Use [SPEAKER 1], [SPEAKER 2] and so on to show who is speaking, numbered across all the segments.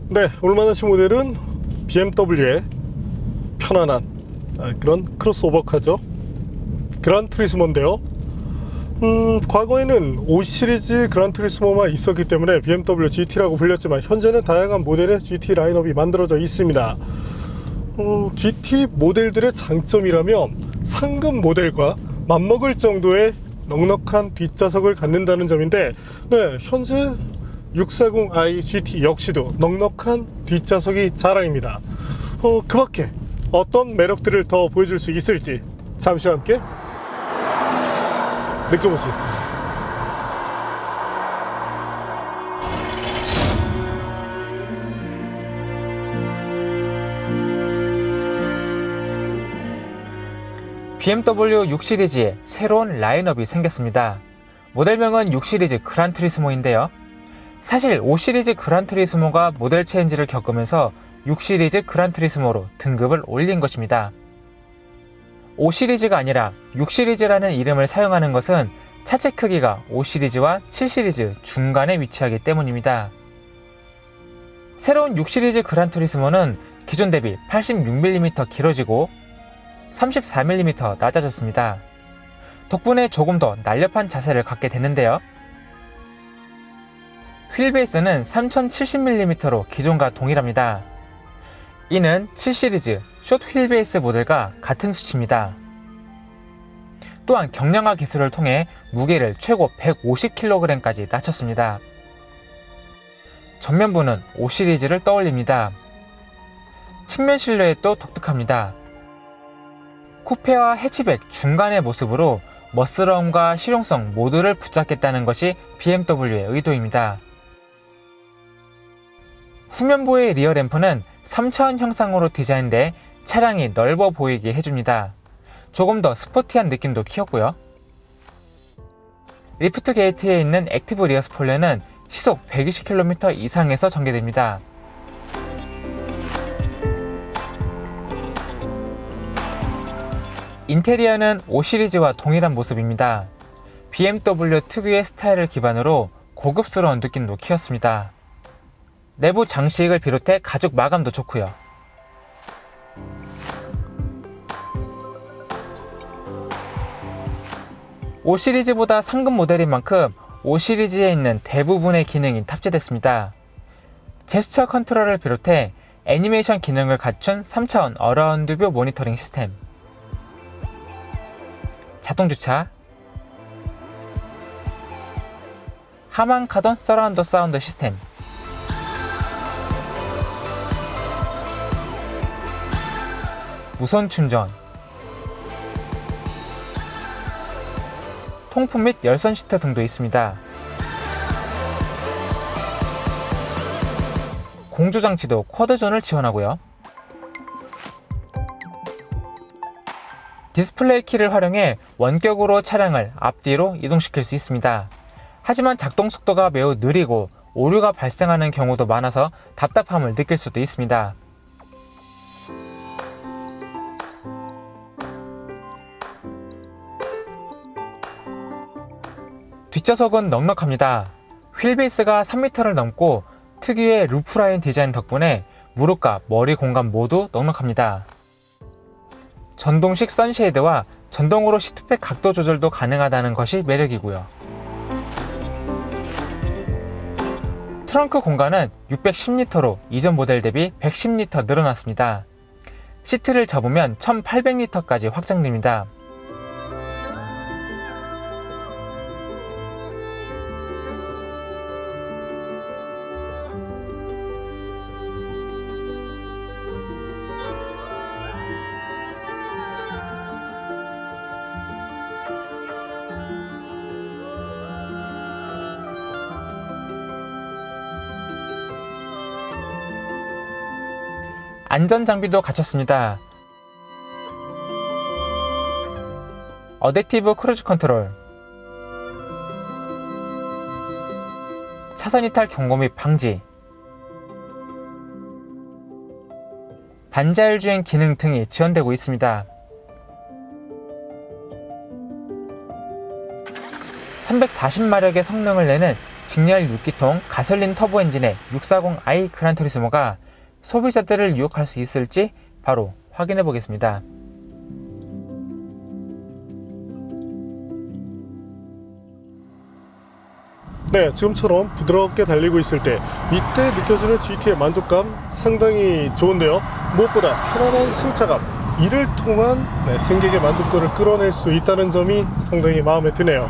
[SPEAKER 1] 네, 오늘 만나신 모델은 BMW의 편안한 그런 크로스오버카죠. 그란투리스모인데요. 과거에는 5 시리즈 그란투리스모만 있었기 때문에 BMW GT라고 불렸지만 현재는 다양한 모델의 GT 라인업이 만들어져 있습니다. GT 모델들의 장점이라면 상급 모델과 맞먹을 정도의 넉넉한 뒷좌석을 갖는다는 점인데, 네, 현재 640i GT 역시도 넉넉한 뒷좌석이 자랑입니다. 그 밖에 어떤 매력들을 더 보여줄 수 있을지 잠시 함께 느껴보시겠습니다.
[SPEAKER 2] BMW 6 시리즈에 새로운 라인업이 생겼습니다. 모델명은 6 시리즈 그란투리스모인데요. 사실 5 시리즈 그란투리스모가 모델 체인지를 겪으면서 6 시리즈 그란투리스모로 등급을 올린 것입니다. 5 시리즈가 아니라 6 시리즈라는 이름을 사용하는 것은 차체 크기가 5 시리즈와 7 시리즈 중간에 위치하기 때문입니다. 새로운 6 시리즈 그란투리스모는 기존 대비 86mm 길어지고 34mm 낮아졌습니다. 덕분에 조금 더 날렵한 자세를 갖게 되는데요. 휠베이스는 3070mm로 기존과 동일합니다. 이는 7 시리즈 숏 휠베이스 모델과 같은 수치입니다. 또한 경량화 기술을 통해 무게를 최고 150kg까지 낮췄습니다. 전면부는 5 시리즈를 떠올립니다. 측면 실루엣도 독특합니다. 쿠페와 해치백 중간의 모습으로 멋스러움과 실용성 모두를 붙잡겠다는 것이 BMW의 의도입니다. 후면부의 리어 램프는 3차원 형상으로 디자인돼 차량이 넓어 보이게 해줍니다. 조금 더 스포티한 느낌도 키웠고요. 리프트 게이트에 있는 액티브 리어 스포일러는 시속 120km 이상에서 전개됩니다. 인테리어는 5 시리즈와 동일한 모습입니다. BMW 특유의 스타일을 기반으로 고급스러운 느낌도 키웠습니다. 내부 장식을 비롯해 가죽 마감도 좋고요. (5) 시리즈보다 상급 모델인 만큼 5 시리즈에 있는 대부분의 기능이 탑재됐습니다. 제스처 컨트롤을 비롯해 애니메이션 기능을 갖춘 3차원 어라운드 뷰 모니터링 시스템, 자동주차, 하만 카돈 서라운드 사운드 시스템, 무선 충전, 통풍 및 열선 시트 등도 있습니다. 공조장치도 쿼드존을 지원하고요. 디스플레이 키를 활용해 원격으로 차량을 앞뒤로 이동시킬 수 있습니다. 하지만 작동 속도가 매우 느리고 오류가 발생하는 경우도 많아서 답답함을 느낄 수도 있습니다. 뒷좌석은 넉넉합니다. 휠베이스가 3m를 넘고 특유의 루프라인 디자인 덕분에 무릎과 머리 공간 모두 넉넉합니다. 전동식 선쉐이드와 전동으로 시트백 각도 조절도 가능하다는 것이 매력이고요. 트렁크 공간은 610L로 이전 모델 대비 110L 늘어났습니다. 시트를 접으면 1800L까지 확장됩니다. 안전장비도 갖췄습니다. 어댑티브 크루즈 컨트롤, 차선 이탈 경고 및 방지, 반자율 주행 기능 등이 지원되고 있습니다. 340마력의 성능을 내는 직렬 6기통 가솔린 터보 엔진의 640i 그란투리스모가 소비자들을 유혹할 수 있을지 바로 확인해 보겠습니다.
[SPEAKER 1] 네, 지금처럼 부드럽게 달리고 있을 때 이때 느껴지는 GT의 만족감 상당히 좋은데요. 무엇보다 편안한 승차감, 이를 통한 승객의 만족도를 끌어낼 수 있다는 점이 상당히 마음에 드네요.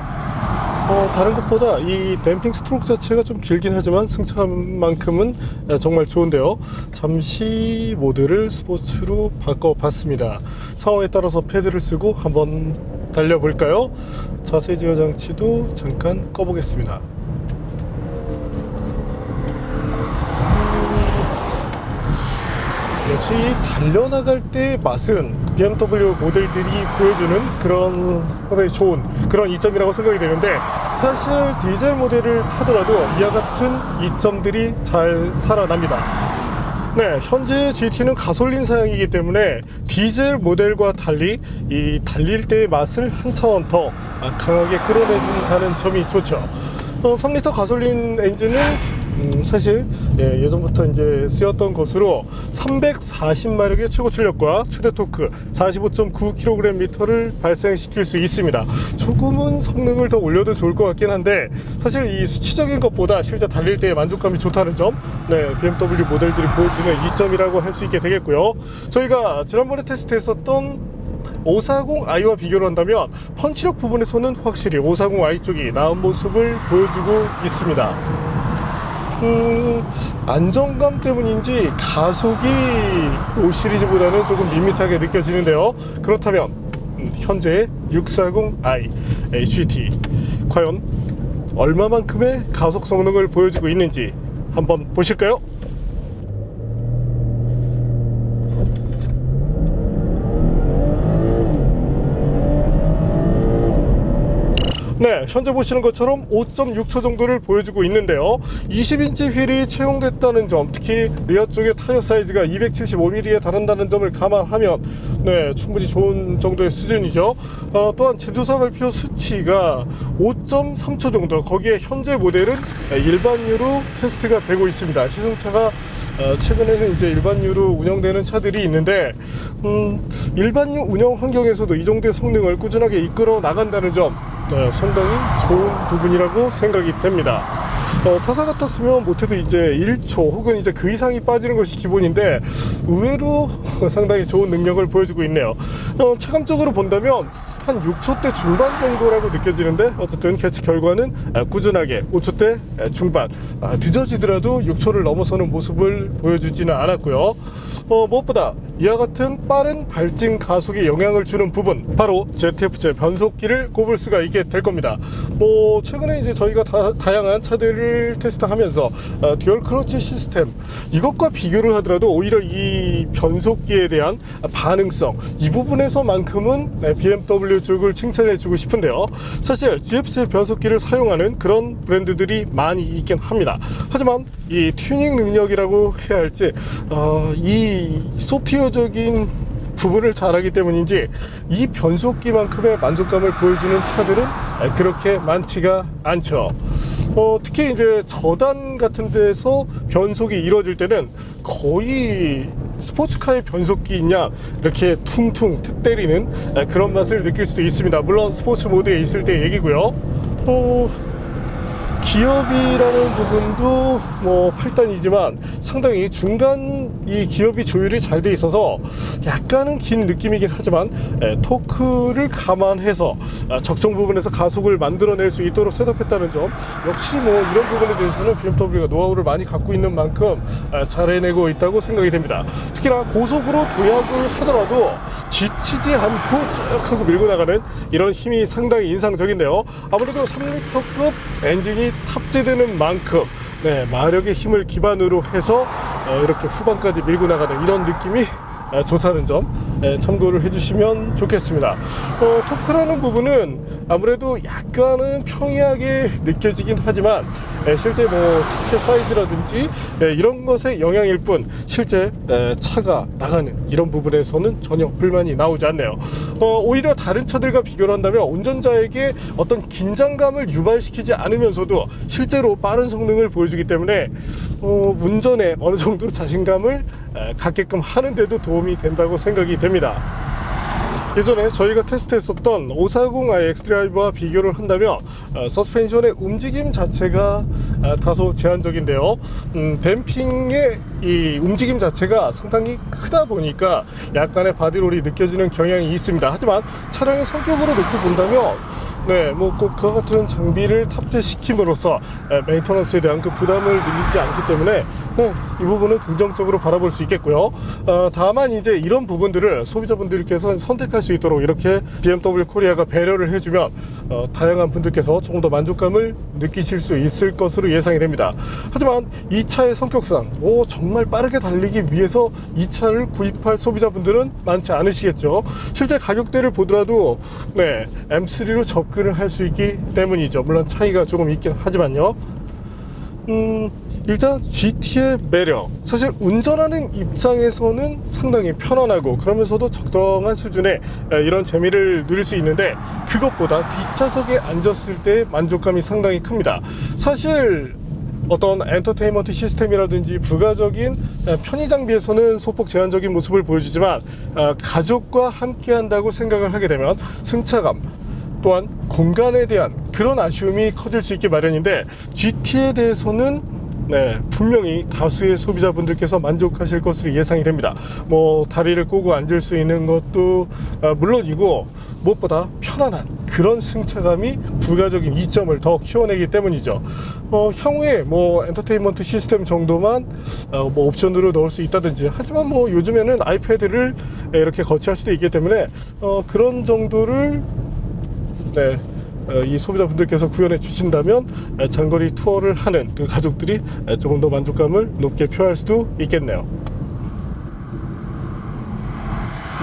[SPEAKER 1] 다른 것보다 이 댐핑 스트로크 자체가 좀 길긴 하지만 승차감만큼은 정말 좋은데요. 잠시 모드를 스포츠로 바꿔봤습니다. 상황에 따라서 패드를 쓰고 한번 달려볼까요? 자세 제어 장치도 잠깐 꺼보겠습니다. 역시 달려나갈 때의 맛은 BMW 모델들이 보여주는 그런 상당히 좋은 그런 이점이라고 생각이 되는데, 사실 디젤 모델을 타더라도 이와 같은 이점들이 잘 살아납니다. 네, 현재 GT는 가솔린 사양이기 때문에 디젤 모델과 달리 이 달릴 때의 맛을 한 차원 더 강하게 끌어내준다는 점이 좋죠. 3리터 가솔린 엔진은 사실 예전부터 이제 쓰였던 것으로 340마력의 최고 출력과 최대 토크 45.9kgm를 발생시킬 수 있습니다. 조금은 성능을 더 올려도 좋을 것 같긴 한데, 사실 이 수치적인 것보다 실제 달릴 때의 만족감이 좋다는 점, BMW 모델들이 보여주는 이점이라고 할 수 있게 되겠고요. 저희가 지난번에 테스트했었던 540i와 비교를 한다면 펀치력 부분에서는 확실히 540i 쪽이 나은 모습을 보여주고 있습니다. 안정감 때문인지 가속이 5 시리즈보다는 조금 밋밋하게 느껴지는데요. 그렇다면 현재 640i GT 과연 얼마만큼의 가속 성능을 보여주고 있는지 한번 보실까요? 네, 현재 보시는 것처럼 5.6초 정도를 보여주고 있는데요. 20인치 휠이 채용됐다는 점, 특히 리어 쪽의 타이어 사이즈가 275mm에 달한다는 점을 감안하면 충분히 좋은 정도의 수준이죠. 또한 제조사 발표 수치가 5.3초 정도, 거기에 현재 모델은 일반유로 테스트가 되고 있습니다. 시승차가 최근에는 이제 일반유로 운영되는 차들이 있는데, 일반유 운영 환경에서도 이 정도의 성능을 꾸준하게 이끌어 나간다는 점, 상당히 좋은 부분이라고 생각이 됩니다. 타사 같았으면 못해도 이제 1초 혹은 이제 그 이상이 빠지는 것이 기본인데, 의외로 상당히 좋은 능력을 보여주고 있네요. 체감적으로 본다면 한 6초대 중반 정도라고 느껴지는데, 어쨌든 캐치 결과는 꾸준하게 5초대 중반, 늦어지더라도 6초를 넘어서는 모습을 보여주지는 않았고요. 무엇보다 이와 같은 빠른 발진 가속에 영향을 주는 부분, 바로 ZF-제 변속기를 꼽을 수가 있게 될 겁니다. 최근에 이제 저희가 다양한 차들을 테스트하면서 듀얼 클러치 시스템, 이것과 비교를 하더라도 오히려 이 변속기에 대한 반응성, 이 부분에서만큼은 BMW 쪽을 칭찬해주고 싶은데요. 사실 GFC 변속기를 사용하는 그런 브랜드들이 많이 있긴 합니다. 하지만 이 튜닝 능력이라고 해야 할지, 이 소프트웨어적인 부분을 잘하기 때문인지 이 변속기만큼의 만족감을 보여주는 차들은 그렇게 많지가 않죠. 특히 이제 저단 같은 데서 변속이 이루어질 때는 거의 스포츠카의 변속기냐 이렇게 퉁퉁 때리는 그런 맛을 느낄 수도 있습니다. 물론 스포츠 모드에 있을 때 얘기고요. 기업이라는 부분도 8단이지만 상당히 중간 이 기업이 조율이 잘 돼 있어서 약간은 긴 느낌이긴 하지만 토크를 감안해서 적정 부분에서 가속을 만들어낼 수 있도록 셋업했다는 점, 역시 이런 부분에 대해서는 BMW가 노하우를 많이 갖고 있는 만큼 잘 해내고 있다고 생각이 됩니다. 특히나 고속으로 도약을 하더라도 지치지 않고 쭉 하고 밀고 나가는 이런 힘이 상당히 인상적인데요. 아무래도 3리터급 엔진이 탑재되는 만큼 마력의 힘을 기반으로 해서 이렇게 후반까지 밀고 나가는 이런 느낌이 좋다는 점 참고를 해주시면 좋겠습니다. 토크라는 부분은 아무래도 약간은 평이하게 느껴지긴 하지만 실제 뭐 차체 사이즈라든지 이런 것의 영향일 뿐 실제 차가 나가는 이런 부분에서는 전혀 불만이 나오지 않네요. 오히려 다른 차들과 비교를 한다면 운전자에게 어떤 긴장감을 유발시키지 않으면서도 실제로 빠른 성능을 보여주기 때문에 운전에 어느 정도 자신감을 갖게끔 하는데도 도움이 된다고 생각이 됩니다. 예전에 저희가 테스트했었던 540i 엑스드라이브와 비교를 한다면 서스펜션의 움직임 자체가 다소 제한적인데요. 댐핑의 이 움직임 자체가 상당히 크다 보니까 약간의 바디롤이 느껴지는 경향이 있습니다. 하지만 차량의 성격으로 놓고 본다면 뭐 꼭 그와 같은 장비를 탑재시킴으로써 메인터넌스에 대한 그 부담을 늘리지 않기 때문에 이 부분은 긍정적으로 바라볼 수 있겠고요. 다만 이제 이런 부분들을 소비자분들께서 선택할 수 있도록 이렇게 BMW 코리아가 배려를 해주면 다양한 분들께서 조금 더 만족감을 느끼실 수 있을 것으로 예상이 됩니다. 하지만 이 차의 성격상 정말 빠르게 달리기 위해서 이 차를 구입할 소비자분들은 많지 않으시겠죠. 실제 가격대를 보더라도 M3로 접근을 할 수 있기 때문이죠. 물론 차이가 조금 있긴 하지만요. 일단 GT의 매력, 사실 운전하는 입장에서는 상당히 편안하고 그러면서도 적당한 수준의 이런 재미를 누릴 수 있는데 그것보다 뒷좌석에 앉았을 때의 만족감이 상당히 큽니다. 사실 어떤 엔터테인먼트 시스템이라든지 부가적인 편의 장비에서는 소폭 제한적인 모습을 보여주지만 가족과 함께 한다고 생각을 하게 되면 승차감 또한 공간에 대한 그런 아쉬움이 커질 수 있기 마련인데 GT에 대해서는 분명히 다수의 소비자분들께서 만족하실 것으로 예상이 됩니다. 뭐 다리를 꼬고 앉을 수 있는 것도 물론이고 무엇보다 편안한 그런 승차감이 부가적인 이점을 더 키워내기 때문이죠. 향후에 뭐 엔터테인먼트 시스템 정도만 뭐 옵션으로 넣을 수 있다든지, 하지만 뭐 요즘에는 아이패드를 이렇게 거치할 수도 있기 때문에 그런 정도를 이 소비자분들께서 구현해 주신다면 장거리 투어를 하는 그 가족들이 조금 더 만족감을 높게 표할 수도 있겠네요.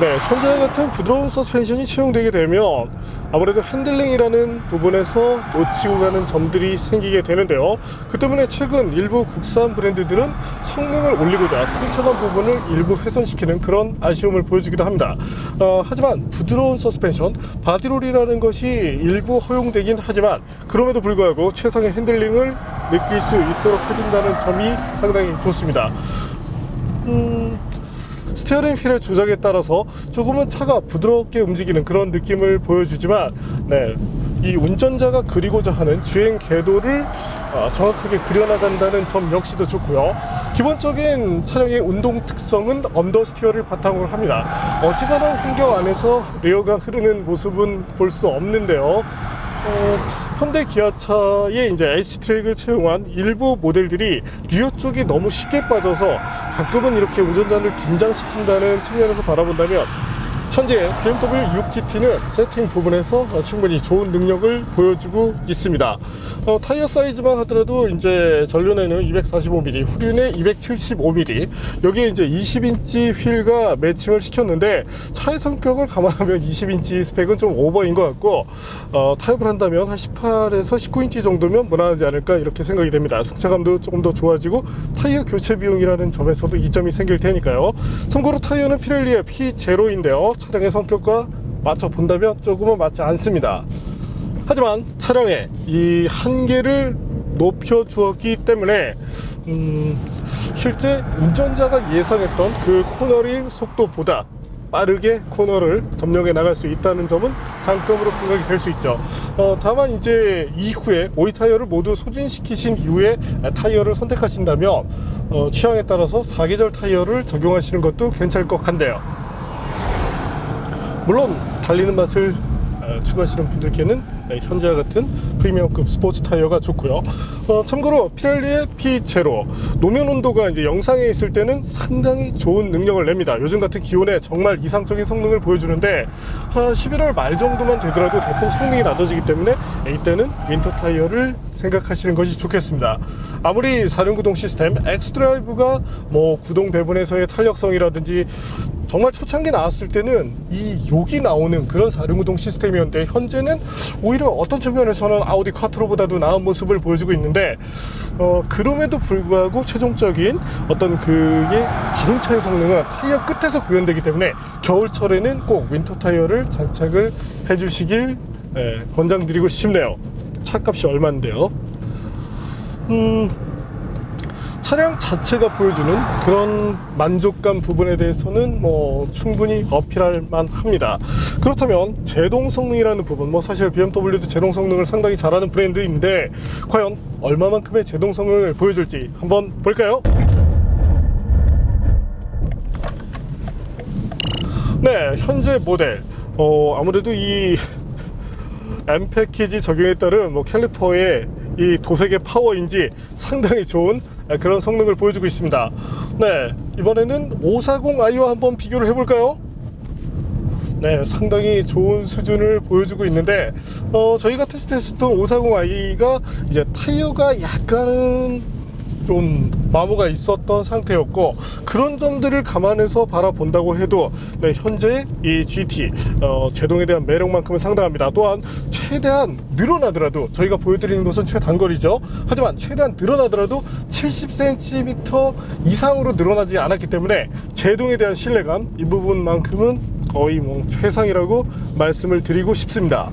[SPEAKER 1] 현재와 같은 부드러운 서스펜션이 채용되게 되면 아무래도 핸들링이라는 부분에서 놓치고 가는 점들이 생기게 되는데요. 그 때문에 최근 일부 국산 브랜드들은 성능을 올리고자 승차감 부분을 일부 훼손시키는 그런 아쉬움을 보여주기도 합니다. 하지만 부드러운 서스펜션, 바디롤이라는 것이 일부 허용되긴 하지만 그럼에도 불구하고 최상의 핸들링을 느낄 수 있도록 해준다는 점이 상당히 좋습니다. 스티어링 휠의 조작에 따라서 조금은 차가 부드럽게 움직이는 그런 느낌을 보여주지만 이 운전자가 그리고자 하는 주행 궤도를 정확하게 그려나간다는 점 역시도 좋고요. 기본적인 차량의 운동 특성은 언더스티어를 바탕으로 합니다. 어지간한 환경 안에서 레어가 흐르는 모습은 볼 수 없는데요. 현대 기아차의 이제 H 트랙을 채용한 일부 모델들이 리어 쪽이 너무 쉽게 빠져서 가끔은 이렇게 운전자를 긴장시킨다는 측면에서 바라본다면 현재 BMW 6GT는 세팅 부분에서 충분히 좋은 능력을 보여주고 있습니다. 타이어 사이즈만 하더라도 이제 전륜에는 245mm, 후륜에 275mm, 여기에 이제 20인치 휠과 매칭을 시켰는데 차의 성격을 감안하면 20인치 스펙은 좀 오버인 것 같고 타협을 한다면 한 18에서 19인치 정도면 무난하지 않을까 이렇게 생각이 됩니다. 승차감도 조금 더 좋아지고 타이어 교체 비용이라는 점에서도 이점이 생길 테니까요. 참고로 타이어는 피렐리의 P0인데요. 차량의 성격과 맞춰 본다면 조금은 맞지 않습니다. 하지만 차량의 이 한계를 높여 주었기 때문에 실제 운전자가 예상했던 그 코너링 속도보다 빠르게 코너를 점령해 나갈 수 있다는 점은 장점으로 생각이 될 수 있죠. 다만 이제 이후에 오이 타이어를 모두 소진시키신 이후에 타이어를 선택하신다면 취향에 따라서 4계절 타이어를 적용하시는 것도 괜찮을 것 같네요. 물론 달리는 맛을 추구하시는 분들께는 현재와 같은 프리미엄급 스포츠 타이어가 좋고요. 참고로 피렐리의 P0 노면 온도가 이제 영상에 있을 때는 상당히 좋은 능력을 냅니다. 요즘 같은 기온에 정말 이상적인 성능을 보여주는데 11월 말 정도만 되더라도 대폭 성능이 낮아지기 때문에 이때는 윈터 타이어를 생각하시는 것이 좋겠습니다. 아무리 4륜 구동 시스템 엑스드라이브가 뭐 구동 배분에서의 탄력성이라든지 정말 초창기 나왔을 때는 이 욕이 나오는 그런 4륜구동 시스템이었는데, 현재는 오히려 어떤 측면에서는 아우디 쿼트로보다도 나은 모습을 보여주고 있는데, 그럼에도 불구하고 최종적인 어떤 그게 자동차의 성능은 타이어 끝에서 구현되기 때문에 겨울철에는 꼭 윈터 타이어를 장착을 해주시길 권장드리고 싶네요. 차값이 얼마인데요. 차량 자체가 보여주는 그런 만족감 부분에 대해서는 뭐 충분히 어필할 만합니다. 그렇다면 제동 성능이라는 부분, 뭐 사실 BMW도 제동 성능을 상당히 잘하는 브랜드인데 과연 얼마만큼의 제동 성능을 보여줄지 한번 볼까요? 네, 현재 모델 아무래도 이 M 패키지 적용에 따른 뭐 캘리퍼의 이 도색의 파워인지 상당히 좋은 그런 성능을 보여주고 있습니다. 네, 이번에는 540i와 한번 비교를 해볼까요? 네, 상당히 좋은 수준을 보여주고 있는데 저희가 테스트했었던 540i가 이제 타이어가 약간은 좀 마모가 있었던 상태였고, 그런 점들을 감안해서 바라본다고 해도 네, 현재 이 GT 제동에 대한 매력만큼은 상당합니다. 또한 최대한 늘어나더라도, 저희가 보여드리는 것은 최단거리죠. 하지만 최대한 늘어나더라도 70cm 이상으로 늘어나지 않았기 때문에 제동에 대한 신뢰감, 이 부분만큼은 거의 뭐 최상이라고 말씀을 드리고 싶습니다.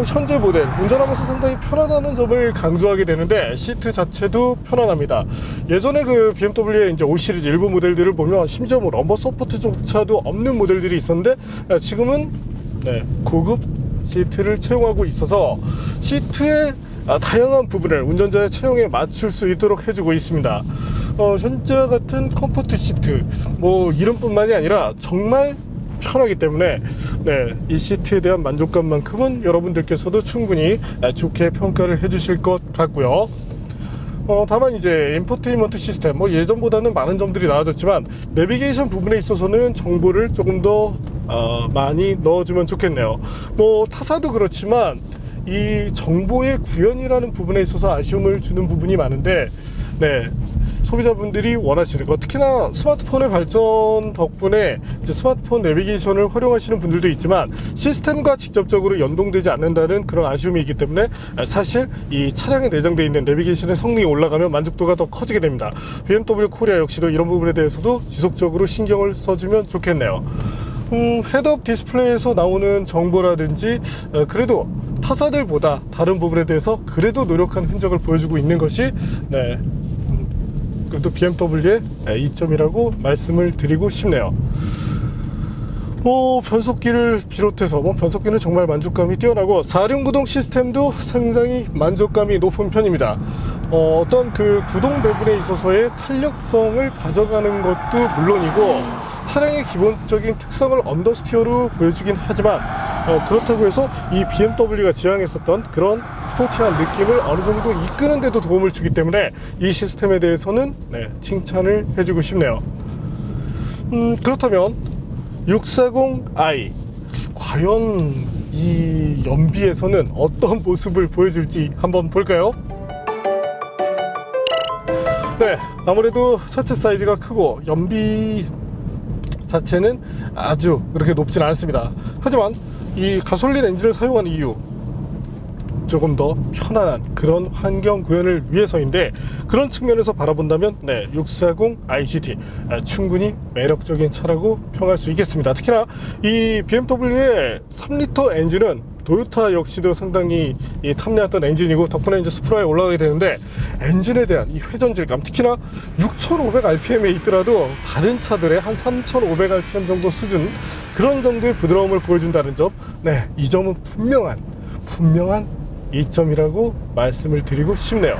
[SPEAKER 1] 현재 모델 운전하면서 상당히 편안하다는 점을 강조하게 되는데, 시트 자체도 편안합니다. 예전에 그 BMW의 이제 5 시리즈 일부 모델들을 보면 심지어 뭐 럼버 서포트조차도 없는 모델들이 있었는데, 지금은 네, 고급 시트를 채용하고 있어서 시트의 다양한 부분을 운전자의 체형에 맞출 수 있도록 해주고 있습니다. 현재와 같은 컴포트 시트, 뭐 이름뿐만이 아니라 정말 편하기 때문에 네, 이 시트에 대한 만족감만큼은 여러분들께서도 충분히 좋게 평가를 해주실 것 같고요. 다만 이제 인포테인먼트 시스템, 뭐 예전보다는 많은 점들이 나아졌지만 내비게이션 부분에 있어서는 정보를 조금 더 많이 넣어주면 좋겠네요. 뭐 타사도 그렇지만 이 정보의 구현이라는 부분에 있어서 아쉬움을 주는 부분이 많은데, 네, 소비자분들이 원하시는 것, 특히나 스마트폰의 발전 덕분에 이제 스마트폰 내비게이션을 활용하시는 분들도 있지만 시스템과 직접적으로 연동되지 않는다는 그런 아쉬움이 있기 때문에 사실 이 차량에 내장되어 있는 내비게이션의 성능이 올라가면 만족도가 더 커지게 됩니다. BMW 코리아 역시도 이런 부분에 대해서도 지속적으로 신경을 써주면 좋겠네요. 헤드업 디스플레이에서 나오는 정보라든지 그래도 타사들보다 다른 부분에 대해서 그래도 노력한 흔적을 보여주고 있는 것이 네, 그래도 BMW의 이점이라고 말씀을 드리고 싶네요. 뭐 변속기를 비롯해서 뭐 변속기는 정말 만족감이 뛰어나고 4륜 구동 시스템도 상당히 만족감이 높은 편입니다. 어떤 그 구동 배분에 있어서의 탄력성을 가져가는 것도 물론이고, 차량의 기본적인 특성을 언더스티어로 보여주긴 하지만 그렇다고 해서 이 BMW가 지향했었던 그런 스포티한 느낌을 어느 정도 이끄는 데도 도움을 주기 때문에 이 시스템에 대해서는 네, 칭찬을 해주고 싶네요. 그렇다면 640i 과연 이 연비에서는 어떤 모습을 보여줄지 한번 볼까요? 네, 아무래도 차체 사이즈가 크고 연비 자체는 아주 그렇게 높진 않습니다. 하지만 이 가솔린 엔진을 사용하는 이유, 조금 더 편안한 그런 환경 구현을 위해서인데, 그런 측면에서 바라본다면 네, 640i GT 충분히 매력적인 차라고 평할 수 있겠습니다. 특히나 이 BMW의 3리터 엔진은 도요타 역시도 상당히 탐내었던 엔진이고, 덕분에 이제 스프라에 올라가게 되는데, 엔진에 대한 이 회전질감, 특히나 6500rpm에 있더라도 다른 차들의 한 3500rpm 정도 수준, 그런 정도의 부드러움을 보여준다는 점, 네, 이 점은 분명한 이점이라고 말씀을 드리고 싶네요.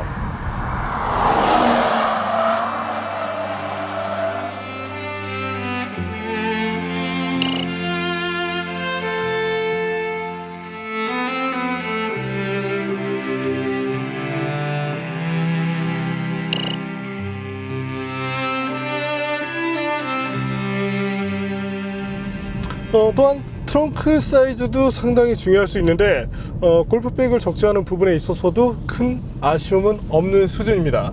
[SPEAKER 1] 또한 트렁크 사이즈도 상당히 중요할 수 있는데 골프백을 적재하는 부분에 있어서도 큰 아쉬움은 없는 수준입니다.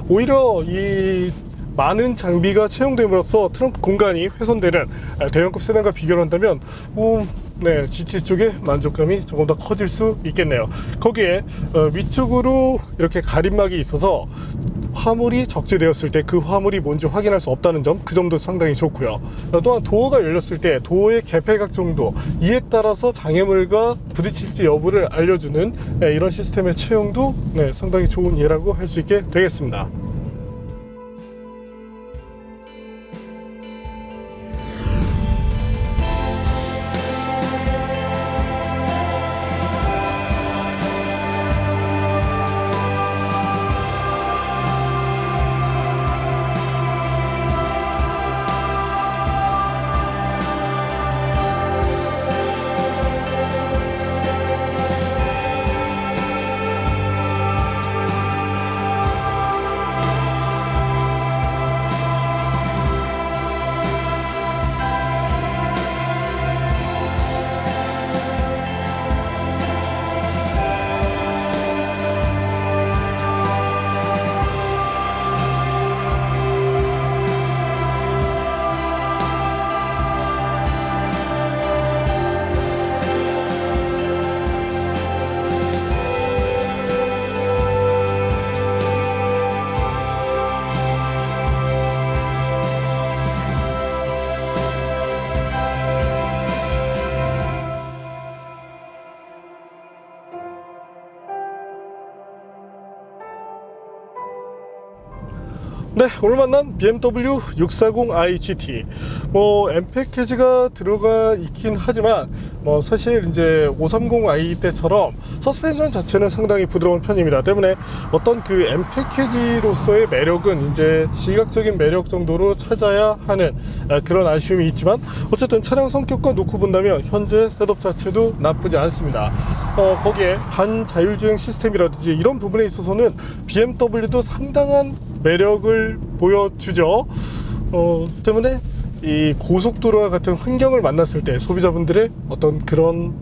[SPEAKER 1] 오히려 이 많은 장비가 채용됨으로써 트렁크 공간이 훼손되는 대형급 세단과 비교를 한다면 네, GT 쪽의 만족감이 조금 더 커질 수 있겠네요. 거기에 위쪽으로 이렇게 가림막이 있어서 화물이 적재되었을 때 그 화물이 뭔지 확인할 수 없다는 점, 그 점도 상당히 좋고요. 또한 도어가 열렸을 때 도어의 개폐각 정도, 이에 따라서 장애물과 부딪힐지 여부를 알려주는 이런 시스템의 채용도 상당히 좋은 예라고 할 수 있게 되겠습니다. 네, 오늘 만난 BMW 640i GT M 패키지가 들어가 있긴 하지만 사실 이제 530i 때처럼 서스펜션 자체는 상당히 부드러운 편입니다. 때문에 어떤 그 M 패키지로서의 매력은 이제 시각적인 매력 정도로 찾아야 하는 그런 아쉬움이 있지만, 어쨌든 차량 성격과 놓고 본다면 현재 셋업 자체도 나쁘지 않습니다. 거기에 반자율주행 시스템이라든지 이런 부분에 있어서는 BMW도 상당한 매력을 보여주죠. 때문에 이 고속도로와 같은 환경을 만났을 때 소비자분들의 어떤 그런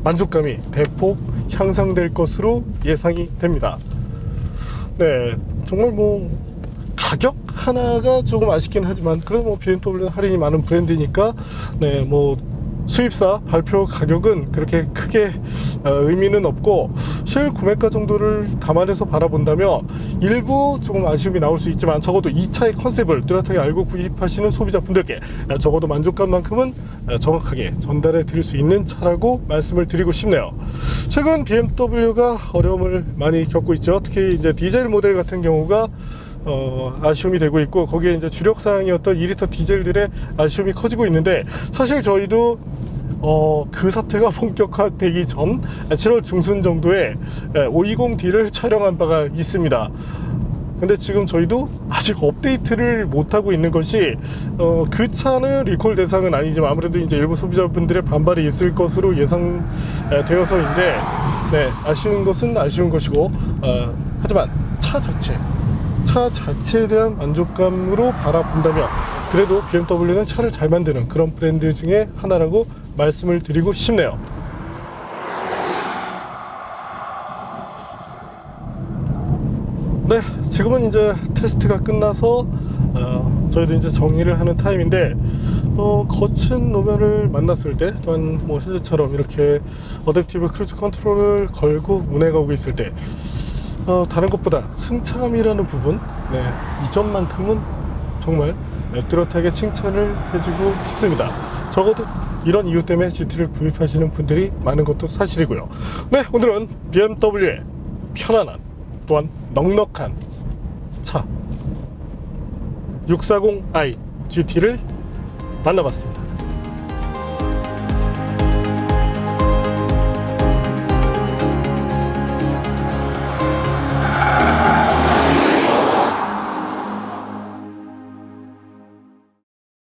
[SPEAKER 1] 만족감이 대폭 향상될 것으로 예상이 됩니다. 네, 정말 가격 하나가 조금 아쉽긴 하지만 그래도 BMW는 할인이 많은 브랜드니까 수입사 발표 가격은 그렇게 크게 의미는 없고, 실구매가 정도를 감안해서 바라본다면 일부 조금 아쉬움이 나올 수 있지만 적어도 이 차의 컨셉을 뚜렷하게 알고 구입하시는 소비자분들께 적어도 만족감만큼은 정확하게 전달해 드릴 수 있는 차라고 말씀을 드리고 싶네요. 최근 BMW가 어려움을 많이 겪고 있죠. 특히 이제 디젤 모델 같은 경우가 아쉬움이 되고 있고, 거기에 이제 주력 사양이었던 2리터 디젤들의 아쉬움이 커지고 있는데, 사실 저희도 그 사태가 본격화되기 전 7월 중순 정도에 520D를 촬영한 바가 있습니다. 근데 지금 저희도 아직 업데이트를 못하고 있는 것이 그 차는 리콜 대상은 아니지만 아무래도 이제 일부 소비자분들의 반발이 있을 것으로 예상되어서인데, 아쉬운 것은 아쉬운 것이고, 하지만 차 자체에 대한 만족감으로 바라본다면 그래도 BMW는 차를 잘 만드는 그런 브랜드 중에 하나라고 말씀을 드리고 싶네요. 네, 지금은 이제 테스트가 끝나서 저희도 이제 정리를 하는 타임인데, 거친 노면을 만났을 때, 또한 현재처럼 이렇게 어댑티브 크루즈 컨트롤을 걸고 운행하고 있을 때 다른 것보다 승차감이라는 부분, 이 점만큼은 정말 뚜렷하게 칭찬을 해주고 싶습니다. 적어도 이런 이유 때문에 GT를 구입하시는 분들이 많은 것도 사실이고요. 네, 오늘은 BMW의 편안한 또한 넉넉한 차 640i GT를 만나봤습니다.